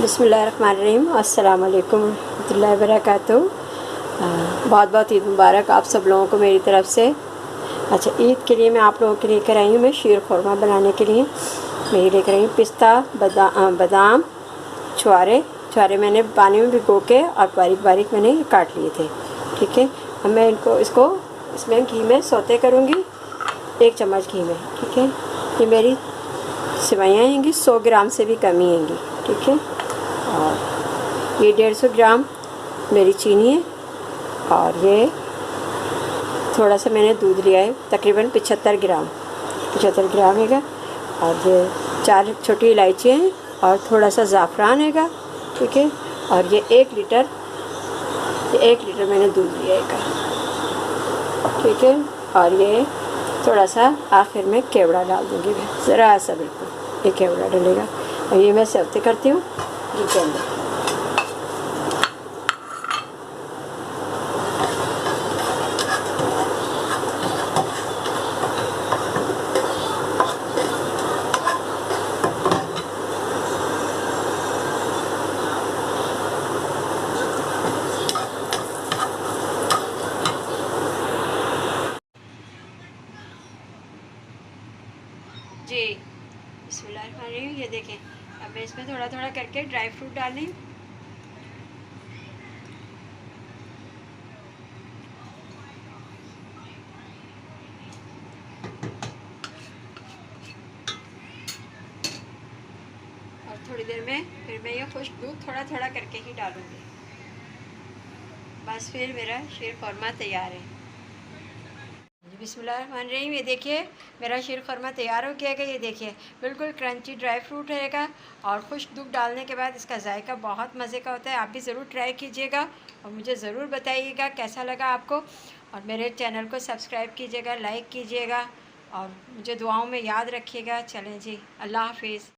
बिस्मिल्लाहिर्रहमानिर्रहीम। अस्सलाम वालेकुम रहमतुल्लाहि व बरकातुहू। बहुत बहुत ईद मुबारक आप सब लोगों को मेरी तरफ़ से। अच्छा, ईद के लिए मैं आप लोगों के लिए लेकर आई हूँ मैं शीर खुरमा बनाने के लिए। मैं ये लेकर आई हूँ पिस्ता, बादाम, छुआरे मैंने पानी में भिगो के और बारीक बारीक मैंने काट लिए थे। ठीक है, अब मैं इसको इसमें घी में सौते करूँगी, 1 चम्मच घी में। ठीक है, ये मेरी सेवइयाँ आएंगी 100 ग्राम से भी कम ही आएंगी। ठीक है, और ये 150 ग्राम मेरी चीनी है, और ये थोड़ा सा मैंने दूध लिया है, तकरीबन 75 ग्राम हैगा। और ये 4 छोटी इलायचियाँ हैं और थोड़ा सा ज़ाफ़रान हैगा। ठीक है, और ये 1 लीटर मैंने दूध लिया है। ठीक है, और ये थोड़ा सा आखिर में केवड़ा डाल दूँगी मैं, ज़रा सा बिल्कुल, ये केवड़ा डलेगा। और ये मैं सौते करती हूँ घी के अंदर। जी बिस्मिल्लाहिर्रहमानिर्रहीम। ये देखें, अब मैं इसमें थोड़ा थोड़ा करके ड्राई फ्रूट डाली। और थोड़ी देर में फिर मैं ये खुश्क दूध थोड़ा थोड़ा करके ही डालूँगी। बस फिर मेरा शीर खुरमा तैयार है। बिस्मिल्लाहिर्रहमानिर्रहीम। ये देखिए मेरा शीर खुरमा तैयार हो गया है। ये देखिए बिल्कुल क्रंची ड्राई फ्रूट रहेगा, और खुश्क दूध डालने के बाद इसका जायका बहुत मज़े का होता है। आप भी ज़रूर ट्राई कीजिएगा और मुझे ज़रूर बताइएगा कैसा लगा आपको। और मेरे चैनल को सब्सक्राइब कीजिएगा, लाइक कीजिएगा और मुझे दुआओं में याद रखिएगा। चलें जी, अल्लाह हाफिज़।